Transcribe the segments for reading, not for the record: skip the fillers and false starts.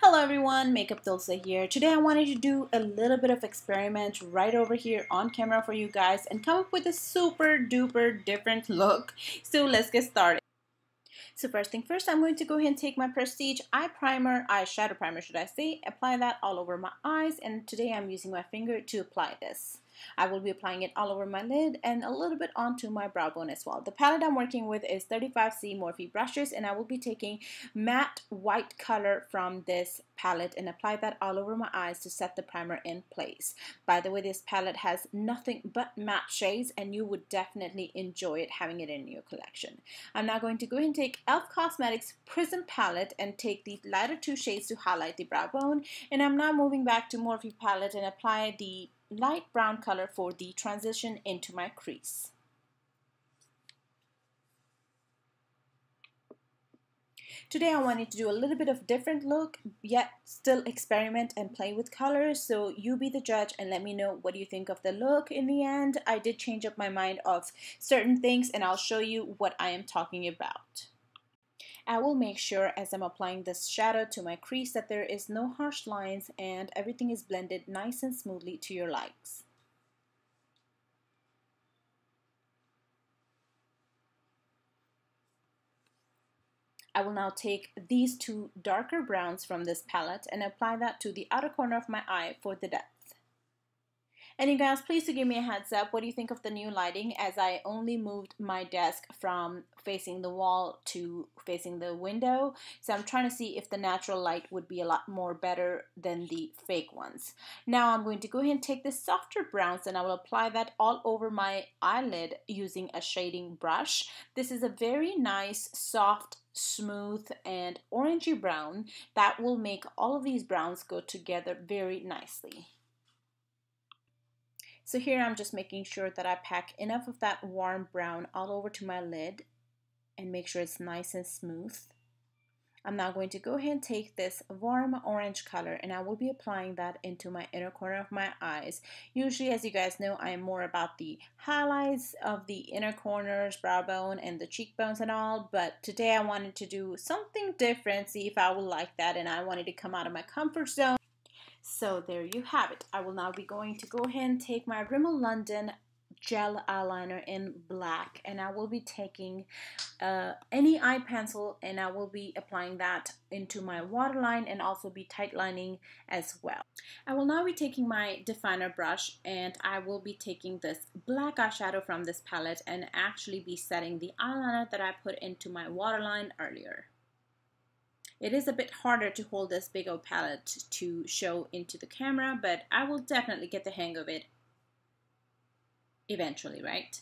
Hello everyone, Makeup Dulce here. Today I wanted to do a little bit of experiment right over here on camera for you guys and come up with a super duper different look. So let's get started. So first thing first, I'm going to go ahead and take my Prestige eyeshadow primer should I say, apply that all over my eyes, and today I'm using my finger to apply this. I will be applying it all over my lid and a little bit onto my brow bone as well. The palette I'm working with is 35C Morphe brushes, and I will be taking matte white color from this palette and apply that all over my eyes to set the primer in place. By the way, this palette has nothing but matte shades and you would definitely enjoy it having it in your collection. I'm now going to go ahead and take e.l.f. Cosmetics Prism palette and take the lighter two shades to highlight the brow bone, and I'm now moving back to Morphe palette and apply the light brown color for the transition into my crease. Today I wanted to do a little bit of different look, yet still experiment and play with colors. So you be the judge and let me know what you think of the look. In the end, I did change up my mind of certain things and I'll show you what I am talking about. I will make sure as I'm applying this shadow to my crease that there is no harsh lines and everything is blended nice and smoothly to your likes. I will now take these two darker browns from this palette and apply that to the outer corner of my eye for the depth. And you guys, please give me a heads up. What do you think of the new lighting, as I only moved my desk from facing the wall to facing the window? So I'm trying to see if the natural light would be a lot more better than the fake ones. Now I'm going to go ahead and take the softer browns and I will apply that all over my eyelid using a shading brush. This is a very nice, soft, smooth and orangey brown that will make all of these browns go together very nicely. So here I'm just making sure that I pack enough of that warm brown all over to my lid and make sure it's nice and smooth. I'm now going to go ahead and take this warm orange color and I will be applying that into my inner corner of my eyes. Usually, as you guys know, I am more about the highlights of the inner corners, brow bone and the cheekbones and all, but today I wanted to do something different, see if I would like that, and I wanted to come out of my comfort zone. So there you have it. I will now be going to go ahead and take my Rimmel London gel eyeliner in black, and I will be taking any eye pencil and I will be applying that into my waterline and also be tightlining as well. I will now be taking my definer brush and I will be taking this black eyeshadow from this palette and actually be setting the eyeliner that I put into my waterline earlier. It is a bit harder to hold this big old palette to show into the camera, but I will definitely get the hang of it eventually, right?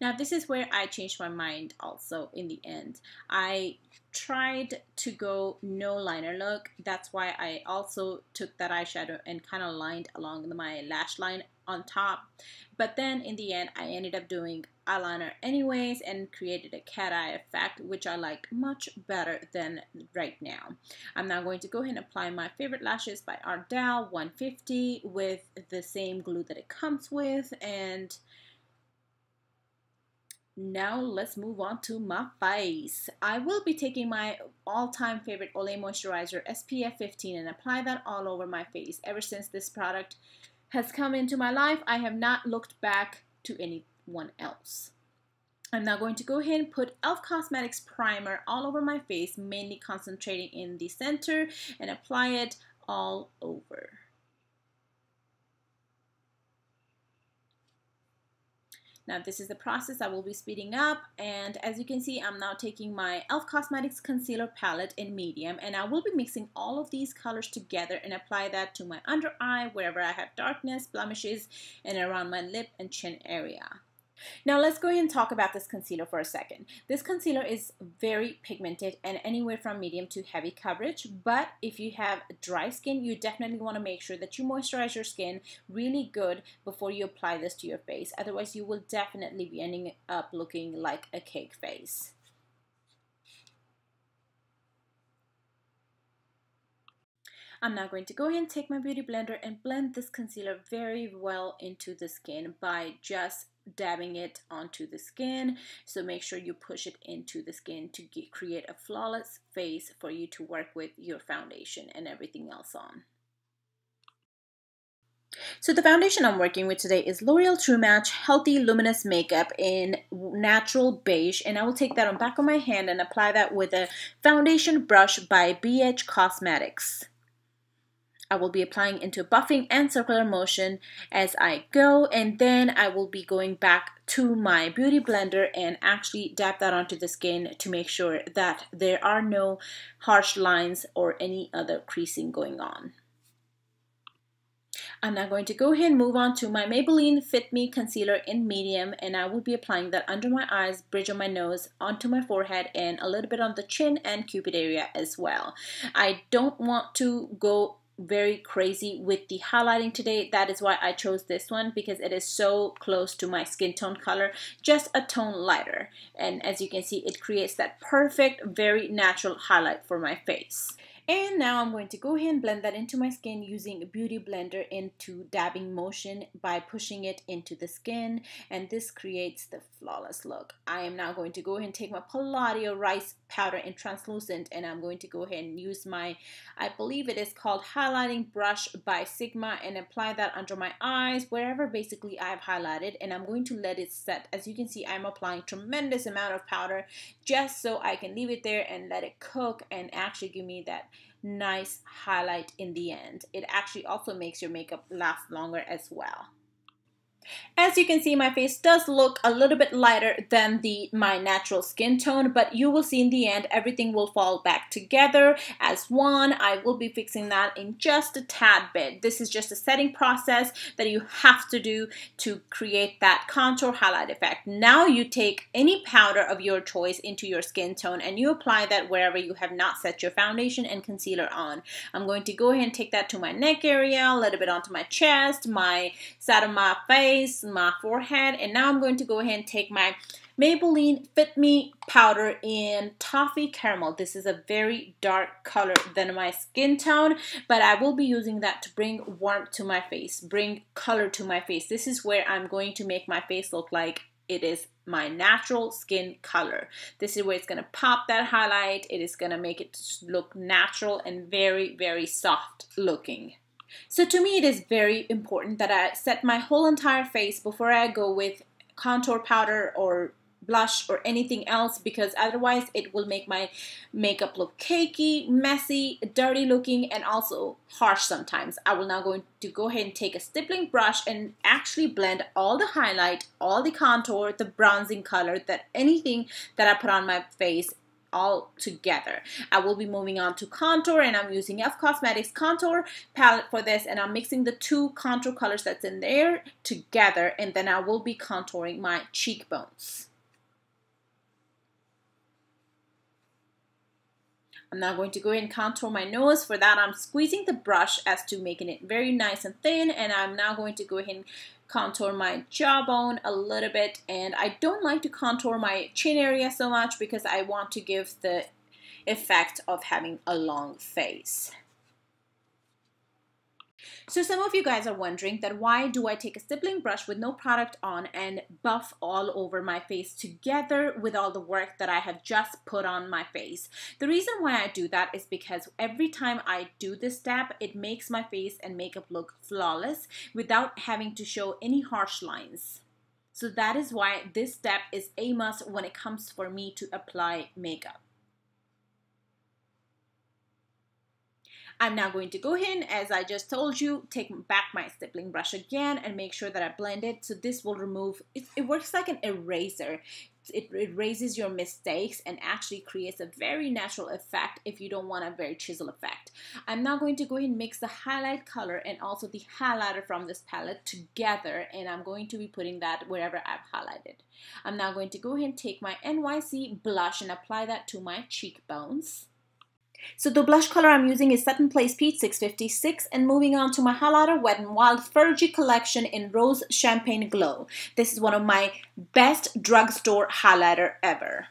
Now this is where I changed my mind also in the end. I tried to go no liner look. That's why I also took that eyeshadow and kind of lined along my lash line on top. But then in the end, I ended up doing eyeliner anyways and created a cat eye effect, which I liked much better than right now. I'm now going to go ahead and apply my favorite lashes by Ardell 150 with the same glue that it comes with, and now let's move on to my face. I will be taking my all-time favorite Olay moisturizer SPF 15 and apply that all over my face. Ever since this product has come into my life, I have not looked back to anyone else. I'm now going to go ahead and put e.l.f. Cosmetics primer all over my face, mainly concentrating in the center, and apply it all over. Now this is the process I will be speeding up, and as you can see, I'm now taking my e.l.f. Cosmetics Concealer Palette in medium, and I will be mixing all of these colors together and apply that to my under eye, wherever I have darkness, blemishes, and around my lip and chin area. Now let's go ahead and talk about this concealer for a second. This concealer is very pigmented and anywhere from medium to heavy coverage, but if you have dry skin, you definitely want to make sure that you moisturize your skin really good before you apply this to your face. Otherwise, you will definitely be ending up looking like a cake face. I'm now going to go ahead and take my beauty blender and blend this concealer very well into the skin by just dabbing it onto the skin. So make sure you push it into the skin to create a flawless face for you to work with your foundation and everything else on. So the foundation I'm working with today is L'Oreal True Match Healthy Luminous Makeup in Natural Beige, and I will take that on back of my hand and apply that with a foundation brush by BH Cosmetics. I will be applying into buffing and circular motion as I go, and then I will be going back to my beauty blender and actually dab that onto the skin to make sure that there are no harsh lines or any other creasing going on. I'm now going to go ahead and move on to my Maybelline Fit Me Concealer in medium, and I will be applying that under my eyes, bridge of my nose, onto my forehead, and a little bit on the chin and cupid area as well. I don't want to go very crazy with the highlighting today. That is why I chose this one, because it is so close to my skin tone color, just a tone lighter. And as you can see, it creates that perfect, very natural highlight for my face. And now I'm going to go ahead and blend that into my skin using a beauty blender into dabbing motion by pushing it into the skin, and this creates the flawless look. I am now going to go ahead and take my Palladio Rice Powder in translucent, and I'm going to go ahead and use my, I believe it is called highlighting brush by Sigma, and apply that under my eyes, wherever basically I've highlighted, and I'm going to let it set. As you can see, I'm applying tremendous amount of powder just so I can leave it there and let it cook and actually give me that nice highlight in the end. It actually also makes your makeup last longer as well. As you can see, my face does look a little bit lighter than my natural skin tone, but you will see in the end everything will fall back together as one. I will be fixing that in just a tad bit. This is just a setting process that you have to do to create that contour highlight effect. Now you take any powder of your choice into your skin tone and you apply that wherever you have not set your foundation and concealer on. I'm going to go ahead and take that to my neck area, a little bit onto my chest, my side of my face, my forehead, and now I'm going to go ahead and take my Maybelline Fit Me powder in Toffee Caramel. This is a very dark color than my skin tone, but I will be using that to bring warmth to my face, bring color to my face. This is where I'm going to make my face look like it is my natural skin color. This is where it's going to pop that highlight. It is going to make it look natural and very, very soft looking. So to me, it is very important that I set my whole entire face before I go with contour powder or blush or anything else, because otherwise it will make my makeup look cakey, messy, dirty looking, and also harsh sometimes. I will now going to go ahead and take a stippling brush and actually blend all the highlight, all the contour, the bronzing color, that anything that I put on my face all together. I will be moving on to contour, and I'm using e.l.f. Cosmetics contour palette for this, and I'm mixing the two contour colors that's in there together, and then I will be contouring my cheekbones. I'm now going to go ahead and contour my nose. For that, I'm squeezing the brush as to making it very nice and thin, and I'm now going to go ahead and contour my jawbone a little bit. And I don't like to contour my chin area so much because I want to give the effect of having a long face. So some of you guys are wondering that why do I take a stippling brush with no product on and buff all over my face together with all the work that I have just put on my face? The reason why I do that is because every time I do this step, it makes my face and makeup look flawless without having to show any harsh lines. So that is why this step is a must when it comes for me to apply makeup. I'm now going to go ahead, as I just told you, take back my stippling brush again and make sure that I blend it. So this will remove, it works like an eraser. It erases your mistakes and actually creates a very natural effect if you don't want a very chisel effect. I'm now going to go ahead and mix the highlight color and also the highlighter from this palette together, and I'm going to be putting that wherever I've highlighted. I'm now going to go ahead and take my NYC blush and apply that to my cheekbones. So the blush color I'm using is Set in Place Peach 656, and moving on to my highlighter, Wet n Wild Fergie collection in Rose Champagne Glow. This is one of my best drugstore highlighter ever.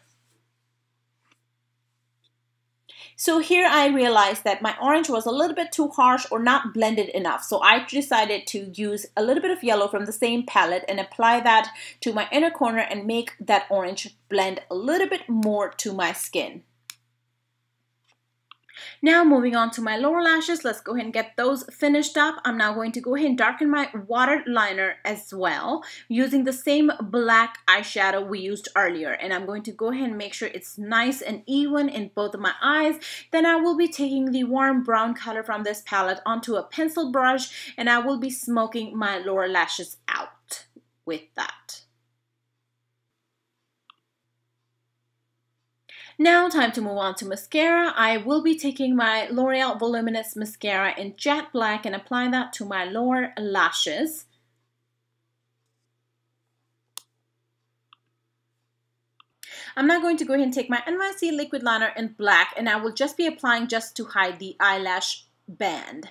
So here I realized that my orange was a little bit too harsh or not blended enough. So I decided to use a little bit of yellow from the same palette and apply that to my inner corner and make that orange blend a little bit more to my skin. Now moving on to my lower lashes, let's go ahead and get those finished up. I'm now going to go ahead and darken my water liner as well using the same black eyeshadow we used earlier. And I'm going to go ahead and make sure it's nice and even in both of my eyes. Then I will be taking the warm brown color from this palette onto a pencil brush and I will be smoking my lower lashes out with that. Now time to move on to mascara. I will be taking my L'Oreal Voluminous Mascara in Jet Black and applying that to my lower lashes. I'm now going to go ahead and take my NYC Liquid Liner in black and I will just be applying just to hide the eyelash band.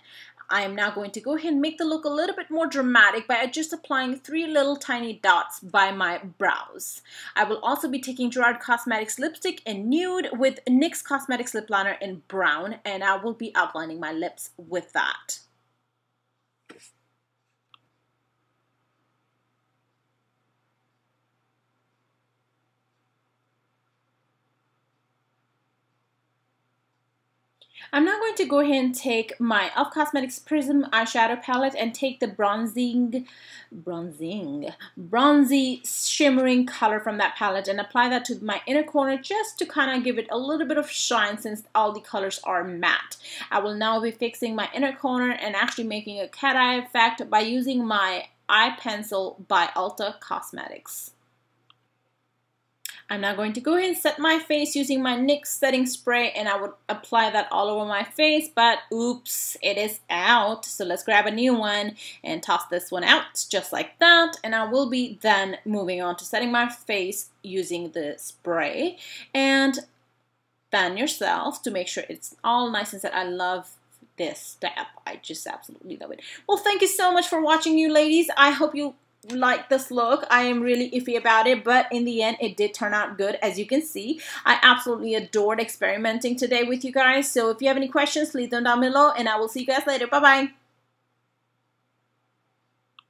I am now going to go ahead and make the look a little bit more dramatic by just applying 3 little tiny dots by my brows. I will also be taking Gerard Cosmetics lipstick in nude with NYX Cosmetics lip liner in brown and I will be outlining my lips with that. I'm now going to go ahead and take my e.l.f. Cosmetics Prism eyeshadow palette and take the bronzy shimmering color from that palette and apply that to my inner corner just to kind of give it a little bit of shine since all the colors are matte. I will now be fixing my inner corner and actually making a cat eye effect by using my eye pencil by Ulta Cosmetics. I'm now going to go ahead and set my face using my NYX setting spray and I would apply that all over my face, but oops, it is out. So let's grab a new one and toss this one out just like that. And I will be then moving on to setting my face using the spray and fan yourself to make sure it's all nice and set. I love this step. I just absolutely love it. Well, thank you so much for watching, you ladies. I hope you like this look. I am really iffy about it, but in the end it did turn out good. As you can see, I absolutely adored experimenting today with you guys. So if you have any questions, leave them down below and I will see you guys later. Bye bye.